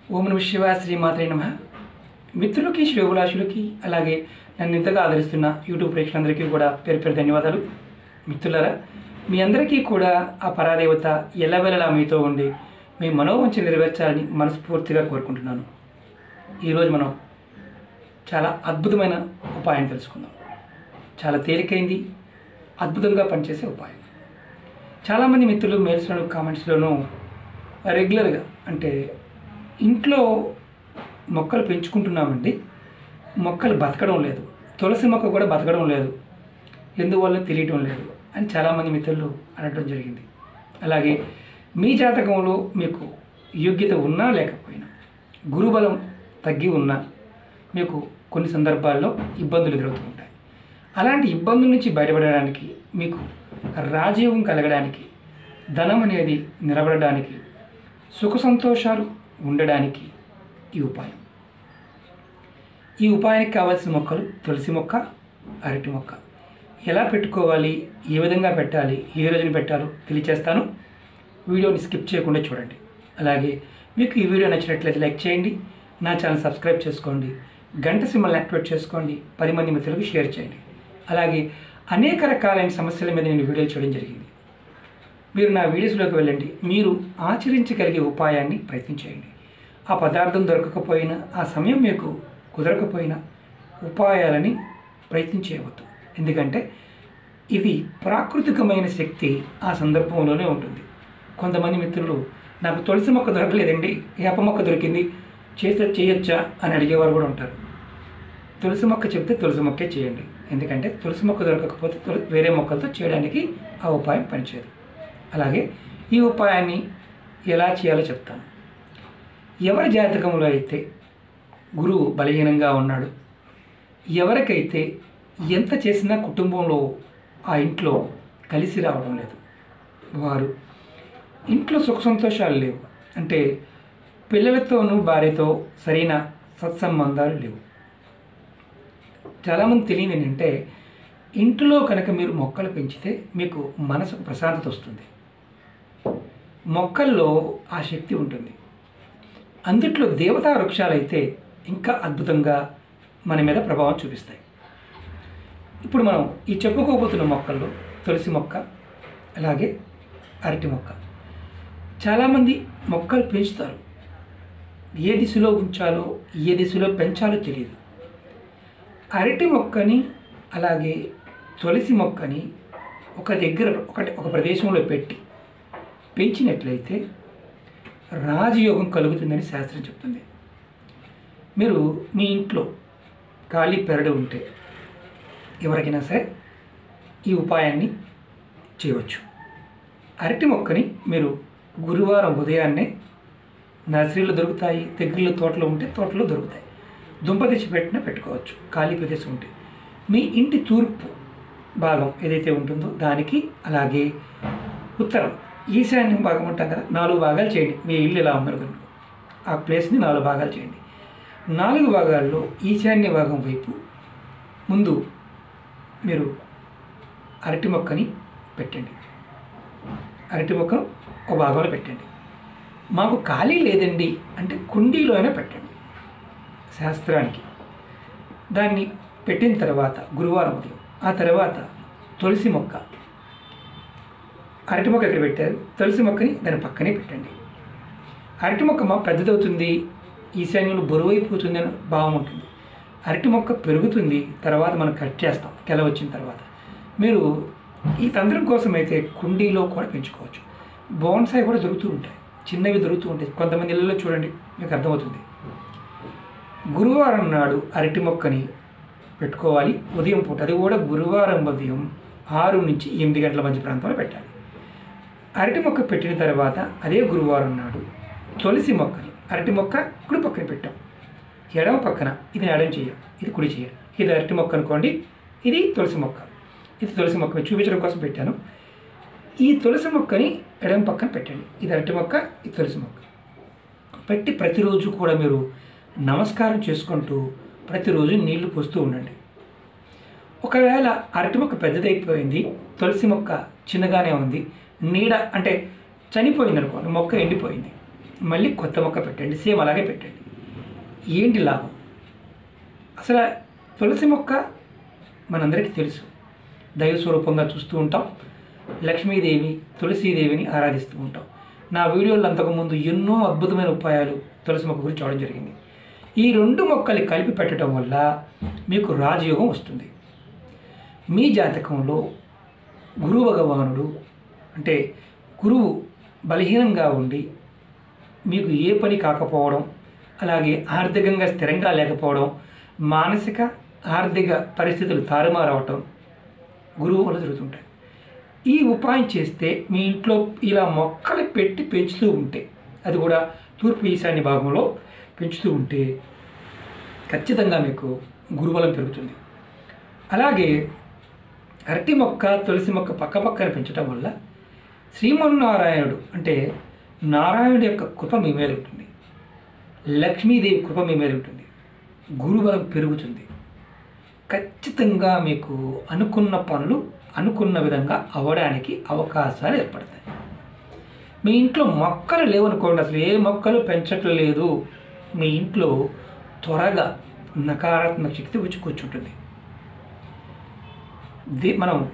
ఓం నమః శివాయ శ్రీమాత్రే నమః. మిత్రులకి శ్రేయోభిలాషులకి అలాగే నన్ను ఇంతగా ఆదరిస్తున్న యూట్యూబ్ ప్రేక్షకులందరికీ కూడా పేరు పేరు ధన్యవాదాలు. మిత్రులారా, మీ అందరికీ కూడా ఆ పరాదేవత ఎల్లవెల్లలా మీతో ఉండి మీ మనోవంచ నెరవేర్చాలని మనస్ఫూర్తిగా కోరుకుంటున్నాను. ఈరోజు మనం చాలా అద్భుతమైన ఉపాయం తెలుసుకుందాం. చాలా తేలికైంది, అద్భుతంగా పనిచేసే ఉపాయం. చాలామంది మిత్రులు మెయిల్స్లోను కామెంట్స్లోనూ రెగ్యులర్గా అంటే ఇంట్లో మొక్కలు పెంచుకుంటున్నామండి, మొక్కలు బతకడం లేదు, తులసి మొక్క కూడా బతకడం లేదు, ఎందువల్ల తెలియటం లేదు అని చాలామంది మిత్రులు అనడం జరిగింది. అలాగే మీ జాతకంలో మీకు యోగ్యత ఉన్నా లేకపోయినా, గురుబలం తగ్గి ఉన్నా మీకు కొన్ని సందర్భాల్లో ఇబ్బందులు ఎదురవుతూ ఉంటాయి. అలాంటి ఇబ్బందుల నుంచి బయటపడడానికి, మీకు రాజయోగం కలగడానికి, ధనం అనేది నిలబడడానికి, సుఖ సంతోషాలు ఉండడానికి ఈ ఉపాయానికి కావాల్సిన మొక్కలు తులసి మొక్క, అరటి మొక్క. ఎలా పెట్టుకోవాలి, ఏ విధంగా పెట్టాలి, ఏ రోజున పెట్టాలో తెలియచేస్తాను. వీడియోని స్కిప్ చేయకుండా చూడండి. అలాగే మీకు ఈ వీడియో నచ్చినట్లయితే లైక్ చేయండి, నా ఛానల్ సబ్స్క్రైబ్ చేసుకోండి, గంట సింబల్ని యాక్టివేట్ చేసుకోండి, 10 మంది మిత్రులకు షేర్ చేయండి. అలాగే అనేక రకాలైన సమస్యల మీద నేను వీడియోలు చేయడం జరిగింది. మీరు నా వీడియోస్లోకి వెళ్ళండి, మీరు ఆచరించగలిగే ఉపాయాన్ని ప్రయత్నించేయండి. ఆ పదార్థం దొరకకపోయినా, ఆ సమయం మీకు కుదరకపోయినా ఉపాయాలని ప్రయత్నించేయవద్దు. ఎందుకంటే ఇది ప్రాకృతికమైన శక్తి ఆ సందర్భంలోనే ఉంటుంది. కొంతమంది మిత్రులు నాకు తులసి మొక్క దొరకలేదండి, వేప మొక్క దొరికింది, చేయొచ్చా అని అడిగేవారు కూడా ఉంటారు. తులసి మొక్క చెప్తే తులసి మొక్కే చేయండి. ఎందుకంటే తులసి మొక్క దొరకకపోతే వేరే మొక్కలతో చేయడానికి ఆ ఉపాయం పనిచేయదు. అలాగే ఈ ఉపాయాన్ని ఎలా చేయాలో చెప్తాను. ఎవరి జాతకంలో అయితే గురువు బలహీనంగా ఉన్నాడు, ఎవరికైతే ఎంత చేసినా కుటుంబంలో ఆ ఇంట్లో కలిసి రావడం లేదు, వారు ఇంట్లో సుఖ సంతోషాలు లేవు, అంటే పిల్లలతోనూ భార్యతో సరైన సత్సంబంధాలు లేవు. చాలామంది తెలియదు ఏంటంటే, ఇంట్లో కనుక మీరు మొక్కలు పెంచితే మీకు మనసుకు ప్రశాంతత వస్తుంది. మొక్కల్లో ఆ శక్తి ఉంటుంది. అందుట్లో దేవతా వృక్షాలు అయితే ఇంకా అద్భుతంగా మన మీద ప్రభావం చూపిస్తాయి. ఇప్పుడు మనం ఈ చెప్పుకోబోతున్న మొక్కల్లో తులసి మొక్క, అలాగే అరటి మొక్క. చాలామంది మొక్కలు పెంచుతారు, ఏ దిశలో ఉంచాలో ఏ దిశలో పెంచాలో తెలియదు. అరటి మొక్కని అలాగే తులసి మొక్కని ఒక దగ్గర ఒక ప్రదేశంలో పెట్టి పెంచినట్లయితే రాజయోగం కలుగుతుందని శాస్త్రం చెప్తుంది. మీరు మీ ఇంట్లో ఖాళీ పెరడు ఉంటే ఎవరికైనా సరే ఈ ఉపాయాన్ని చేయవచ్చు. అరటి మొక్కని మీరు గురువారం ఉదయాన్నే నర్సరీలో దొరుకుతాయి, దగ్గరలో తోటలో ఉంటే తోటలో దొరుకుతాయి, దుంప తెచ్చి పెట్టినా పెట్టుకోవచ్చు. ఖాళీ ప్రదేశం ఉంటే మీ ఇంటి తూర్పు భాగం ఏదైతే ఉంటుందో దానికి, అలాగే ఉత్తరం ఈశాన్యం భాగం ఉంటాం కదా, 4 భాగాలు చేయండి. మీ ఇల్లు ఎలా ఉందనుకోండి, ఆ ప్లేస్ని 4 భాగాలు చేయండి. 4 భాగాల్లో ఈశాన్య భాగం వైపు ముందు మీరు అరటి మొక్కని పెట్టండి. అరటి మొక్కను ఒక భాగంలో పెట్టండి. మాకు ఖాళీ లేదండి అంటే కుండీలో అయినా పెట్టండి. శాస్త్రానికి దాన్ని పెట్టిన తర్వాత గురువారం ఉదయం, ఆ తర్వాత తులసి మొక్క, అరటి మొక్క ఎక్కడ పెట్టారు, తులసి మొక్కని దాని పక్కనే పెట్టండి. అరటి మొక్క పెద్దదవుతుంది, ఈశాన్యంలో బరువైపోతుంది అని భావం ఉంటుంది. అరటి మొక్క పెరుగుతుంది, తర్వాత మనం కట్ చేస్తాం కెల వచ్చిన తర్వాత. మీరు ఈ తంత్రం కోసం అయితే కుండీలో కూడా పెంచుకోవచ్చు. బోన్సాయి కూడా దొరుకుతూ ఉంటాయి, చిన్నవి దొరుకుతూ ఉంటాయి. కొంతమంది ఇళ్ళలో చూడండి, మీకు అర్థమవుతుంది. గురువారం నాడు అరటి మొక్కని పెట్టుకోవాలి ఉదయం పూట. అది కూడా గురువారం ఉదయం 6 నుంచి 8 గంటల మధ్య ప్రాంతంలో పెట్టాలి. అరటి మొక్క పెట్టిన తర్వాత అదే గురువారం నాడు తులసి మొక్కని, అరటి మొక్క కుడి పక్కన పెట్టాం, ఎడమ పక్కన ఇది ఎడమ చేయం, ఇది కుడి చేయం. ఇది అరటి మొక్క అనుకోండి, ఇది తులసి మొక్క. ఇది తులసి మొక్క చూపించడం కోసం పెట్టాను. ఈ తులసి మొక్కని ఎడమ పక్కన పెట్టండి. ఇది అరటి మొక్క, ఇది తులసి మొక్క పెట్టి ప్రతిరోజు కూడా మీరు నమస్కారం చేసుకుంటూ ప్రతిరోజు నీళ్లు పోస్తూ ఉండండి. ఒకవేళ అరటి మొక్క పెద్దదైపోయింది, తులసి మొక్క చిన్నగానే ఉంది, నీడ అంటే చనిపోయింది అనుకోండి, మొక్క ఎండిపోయింది, మళ్ళీ కొత్త మొక్క పెట్టండి, సేమ్ అలాగే పెట్టండి. ఏంటి లాభం? అసలు తులసి మొక్క మనందరికీ తెలుసు, దైవ స్వరూపంగా చూస్తూ ఉంటాం. లక్ష్మీదేవి, తులసీదేవిని ఆరాధిస్తూ ఉంటాం. నా వీడియోలో అంతకుముందు ఎన్నో అద్భుతమైన ఉపాయాలు తులసి మొక్క గురించి చూడడం జరిగింది. ఈ 2 మొక్కలు కలిపి పెట్టడం వల్ల మీకు రాజయోగం వస్తుంది. మీ జాతకంలో గురు భగవానుడు అంటే గురువు బలహీనంగా ఉండి మీకు ఏ పని కాకపోవడం, అలాగే ఆర్థికంగా స్థిరంగా లేకపోవడం, మానసిక ఆర్థిక పరిస్థితులు తారుమారవటం గురువు వల్ల జరుగుతుంటాయి. ఈ ఉపాయం చేస్తే మీ ఇంట్లో ఇలా మొక్కలు పెట్టి పెంచుతూ ఉంటే, అది కూడా తూర్పు ఈశాన్య భాగంలో పెంచుతూ ఉంటే ఖచ్చితంగా మీకు గురుబలం పెరుగుతుంది. అలాగే అరటి మొక్క, తులసి మొక్క పక్కపక్కన పెంచడం వల్ల శ్రీమన్నారాయణుడు అంటే నారాయణుడి యొక్క కృప మీ మీద ఉంటుంది, లక్ష్మీదేవి కృప మీ మీద ఉంటుంది, గురుబలం పెరుగుతుంది. ఖచ్చితంగా మీకు అనుకున్న పనులు అనుకున్న విధంగా అవ్వడానికి అవకాశాలు ఏర్పడతాయి. మీ ఇంట్లో మొక్కలు లేవనుకోండి, అసలు ఏ మొక్కలు పెంచట్లేదు, మీ ఇంట్లో త్వరగా నకారాత్మక శక్తి వచ్చి కూర్చుంటుంది.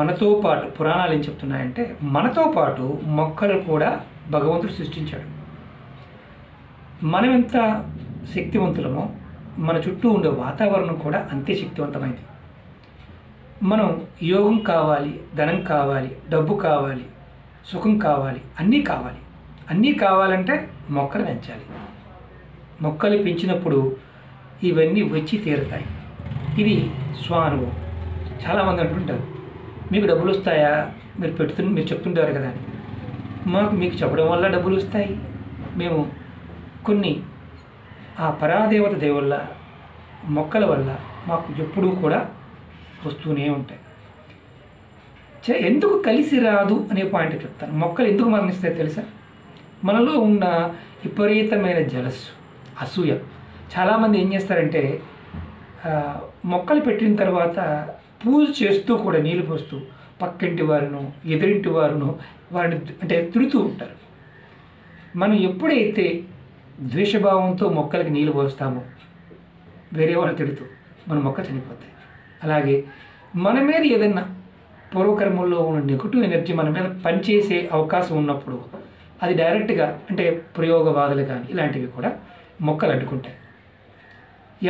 మనతో పాటు పురాణాలు ఏం చెప్తున్నాయంటే, మనతో పాటు మొక్కలు కూడా భగవంతుడు సృష్టించాడు. మనం ఎంత శక్తివంతులమో మన చుట్టూ ఉండే వాతావరణం కూడా అంతే శక్తివంతమైంది. మనం యోగం కావాలి, ధనం కావాలి, డబ్బు కావాలి, సుఖం కావాలి, అన్నీ కావాలి. అన్నీ కావాలంటే మొక్కలు పెంచాలి. మొక్కలు పెంచినప్పుడు ఇవన్నీ వచ్చి తీరుతాయి. ఇది స్వానుభవం. చాలామంది అంటుంటారు, మీకు డబ్బులు వస్తాయా, మీరు చెప్తుంటారు కదా. మీకు చెప్పడం వల్ల డబ్బులు వస్తాయి. మేము కొన్ని ఆ పరాదేవత దేవుళ్ళ మొక్కల వల్ల మాకు ఎప్పుడూ కూడా వస్తూనే ఉంటాయి. ఎందుకు కలిసి రాదు అనే పాయింట్ చెప్తాను. మొక్కలు ఎందుకు మరణిస్తాయో తెలుసా? మనలో ఉన్న విపరీతమైన జలస్సు, అసూయ. చాలామంది ఏం చేస్తారంటే మొక్కలు పెట్టిన తర్వాత పూజ చేస్తూ కూడా నీళ్ళు పోస్తూ పక్కింటి వారును ఎదురింటి వారును వారిని అంటే తిడుతూ ఉంటారు. మనం ఎప్పుడైతే ద్వేషభావంతో మొక్కలకి నీళ్ళు పోస్తామో వేరే వాళ్ళు తిడుతూ మన మొక్క చనిపోతాయి. అలాగే మన మీద ఏదైనా పూర్వకర్మల్లో ఉన్న నెగటివ్ ఎనర్జీ మన మీద పనిచేసే అవకాశం ఉన్నప్పుడు అది డైరెక్ట్గా అంటే ప్రయోగవాదులు కానీ ఇలాంటివి కూడా మొక్కలు అడ్డుకుంటాయి.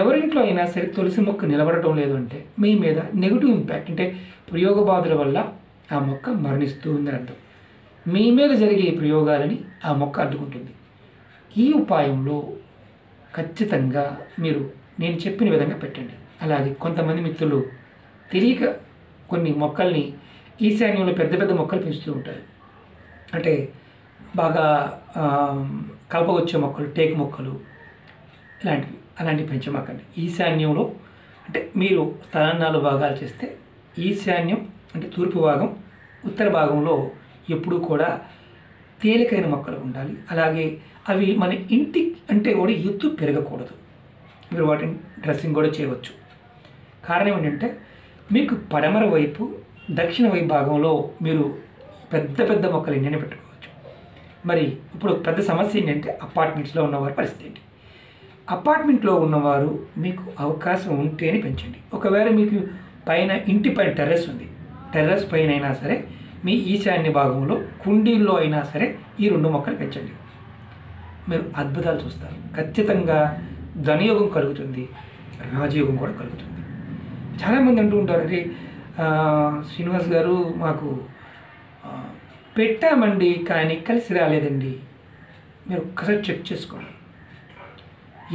ఎవరింట్లో అయినా సరే తులసి మొక్క నిలబడటం లేదు అంటే మీ మీద నెగిటివ్ ఇంపాక్ట్ అంటే ప్రయోగబాధల వల్ల ఆ మొక్క మరణిస్తూ ఉందని అర్థం. మీ మీద జరిగే ప్రయోగాలని ఆ మొక్క అడ్డుకుంటుంది. ఈ ఉపాయంలో ఖచ్చితంగా మీరు నేను చెప్పిన విధంగా పెట్టండి. అలాగే కొంతమంది మిత్రులు తెలియక కొన్ని మొక్కల్ని ఈశాన్యంలో పెద్ద పెద్ద మొక్కలు పెంచుతూ ఉంటారు. అంటే బాగా కలపవచ్చే మొక్కలు, టేకు మొక్కలు అలాంటివి పెంచమాకండి. ఈశాన్యంలో అంటే మీరు స్థలాన్ని 4 భాగాలు చేస్తే ఈశాన్యం అంటే తూర్పు భాగం, ఉత్తర భాగంలో ఎప్పుడూ కూడా తేలికైన మొక్కలు ఉండాలి. అలాగే అవి మన ఇంటి అంటే కూడా ఎత్తు పెరగకూడదు. మీరు వాటిని డ్రెస్సింగ్ కూడా చేయవచ్చు. కారణం ఏంటంటే మీకు పడమర వైపు, దక్షిణ వైపు భాగంలో మీరు పెద్ద పెద్ద మొక్కలు ఎన్నైనా పెట్టుకోవచ్చు. మరి ఇప్పుడు పెద్ద సమస్య ఏంటంటే అపార్ట్మెంట్స్లో ఉన్నవారి పరిస్థితి ఏంటి? అపార్ట్మెంట్లో ఉన్నవారు మీకు అవకాశం ఉంటేనే పెంచండి. ఒకవేళ మీకు పైన ఇంటి పైన టెర్రస్ ఉంది, టెర్రస్ పైన అయినా సరే మీ ఈశాన్య భాగంలో కుండీల్లో అయినా సరే ఈ 2 మొక్కలు పెంచండి. మీరు అద్భుతాలు చూస్తారు. ఖచ్చితంగా ధనయోగం కలుగుతుంది, రాజయోగం కూడా కలుగుతుంది. చాలామంది అంటూ ఉంటారు, అరే శ్రీనివాస్ గారు మాకు పెట్టామండి కానీ కలిసి రాలేదండి. మీరు ఒక్కసారి చెక్ చేసుకోండి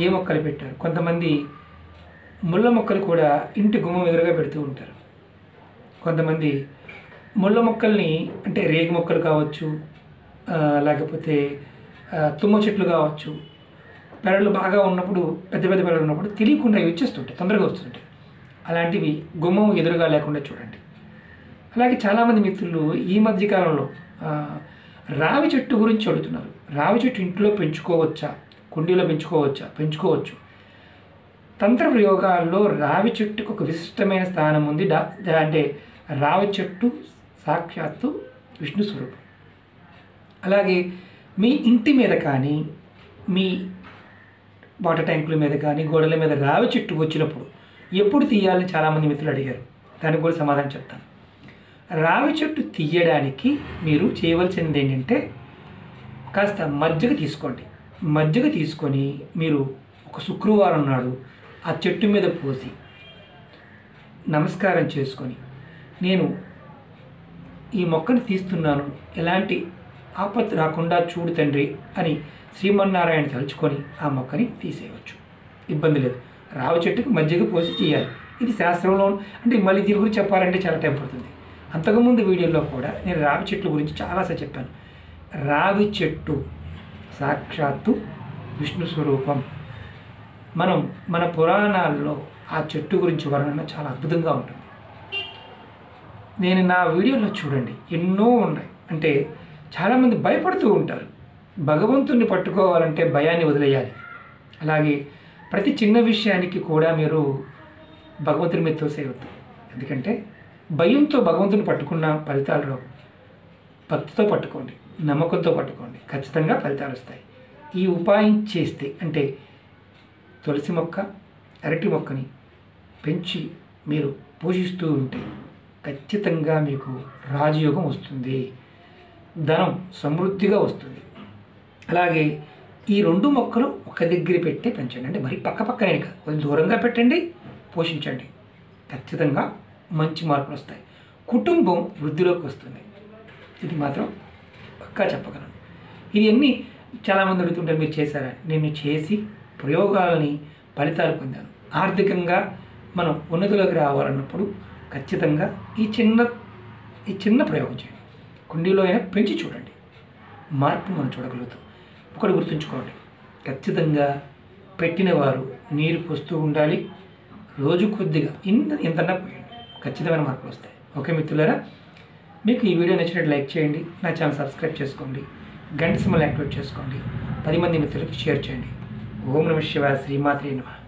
ఏ మొక్కలు పెట్టారు. కొంతమంది ముళ్ళ మొక్కలు కూడా ఇంటి గుమ్మం ఎదురుగా పెడుతూ ఉంటారు. కొంతమంది ముళ్ళ మొక్కల్ని అంటే రేగి మొక్కలు కావచ్చు, లేకపోతే తుమ్మ చెట్లు కావచ్చు, పెరళ్ళు బాగా ఉన్నప్పుడు పెద్ద పెద్ద పెరళ్ళు ఉన్నప్పుడు తెలియకుండా ఇవి వచ్చేస్తుంటాయి, తొందరగా వస్తుంటాయి. అలాంటివి గుమ్మం ఎదురుగా లేకుండా చూడండి. అలాగే చాలామంది మిత్రులు ఈ మధ్యకాలంలో రావి చెట్టు గురించి అడుగుతున్నారు. రావి చెట్టు ఇంట్లో పెంచుకోవచ్చా, కుండీలో పెంచుకోవచ్చు. తంత్ర ప్రయోగాల్లో రావి చెట్టుకు ఒక విశిష్టమైన స్థానం ఉంది. అంటే రావి చెట్టు సాక్షాత్తు విష్ణు స్వరూపం. అలాగే మీ ఇంటి మీద కానీ మీ వాటర్ ట్యాంకుల మీద కానీ గోడల మీద రావి చెట్టు వచ్చినప్పుడు ఎప్పుడు తీయాలని చాలామంది మిత్రులు అడిగారు. దానికి కూడా సమాధానం చెప్తాను. రావి చెట్టు తీయడానికి మీరు చేయవలసింది ఏంటంటే కాస్త మజ్జిగ తీసుకోండి. మజ్జిగ తీసుకొని మీరు ఒక శుక్రవారం నాడు ఆ చెట్టు మీద పోసి నమస్కారం చేసుకొని, నేను ఈ మొక్కను తీస్తున్నాను, ఎలాంటి ఆపత్తు రాకుండా చూడు తండ్రి అని శ్రీమన్నారాయణ తలుచుకొని ఆ మొక్కని తీసేయవచ్చు. ఇబ్బంది లేదు. రావి చెట్టుకి మజ్జిగ పోసి చేయాలి. ఇది శాస్త్రంలో, అంటే మళ్ళీ దీని గురించి చెప్పాలంటే చాలా టైం పడుతుంది. అంతకుముందు వీడియోలో కూడా నేను రావి చెట్ల గురించి చాలాసార్లు చెప్పాను. రావి చెట్టు సాక్షాత్తు విష్ణు స్వరూపం. మన పురాణాల్లో ఆ చెట్టు గురించి వర్ణన చాలా అద్భుతంగా ఉంటుంది. నేను నా వీడియోలో చూడండి, ఎన్నో ఉన్నాయి. అంటే చాలామంది భయపడుతూ ఉంటారు. భగవంతుణ్ణి పట్టుకోవాలంటే భయాన్ని వదిలేయాలి. అలాగే ప్రతి చిన్న విషయానికి కూడా మీరు భగవంతుని మీద తోసేయవద్దు. ఎందుకంటే భయంతో భగవంతుని పట్టుకున్న ఫలితాలు రావు. భక్తితో పట్టుకోండి, నమ్మకంతో పట్టుకోండి, ఖచ్చితంగా ఫలితాలు వస్తాయి. ఈ ఉపాయం చేస్తే, అంటే తులసి మొక్క, అరటి మొక్కని పెంచి మీరు పోషిస్తూ ఉంటే ఖచ్చితంగా మీకు రాజయోగం వస్తుంది, ధనం సమృద్ధిగా వస్తుంది. అలాగే ఈ 2 మొక్కలు ఒక దగ్గర పెట్టి పెంచండి. అంటే మరి పక్కనే కాదు, కొంచెం దూరంగా పెట్టండి, పోషించండి. ఖచ్చితంగా మంచి మార్పులు వస్తాయి. కుటుంబం వృద్ధిలోకి వస్తుంది. ఇది మాత్రం పక్కా చెప్పగలను. ఇవన్నీ చాలామంది అడుగుతుంటారు, మీరు చేశారా? నేను చేసి ప్రయోగాలని ఫలితాలు పొందాను. ఆర్థికంగా మనం ఉన్నతిలోకి రావాలన్నప్పుడు ఖచ్చితంగా ఈ చిన్న ప్రయోగం చేయండి. కుండీలో అయినా పెంచి చూడండి, మార్పు మనం చూడగలుగుతాం. ఒకటి గుర్తుంచుకోండి, ఖచ్చితంగా పెట్టిన వారు నీరు పోస్తూ ఉండాలి. రోజు కొద్దిగా ఇంతన్నా పోయండి, ఖచ్చితమైన మార్పులు వస్తాయి. ఓకే మిత్రులారా, మీకు ఈ వీడియో నచ్చినట్టు లైక్ చేయండి, నా ఛానల్ సబ్స్క్రైబ్ చేసుకోండి, గంట సింబల్ యాక్టివేట్ చేసుకోండి, 10 మంది మిత్రులకు షేర్ చేయండి. ఓం నమః శివాయ. శ్రీమాత్రే నమః.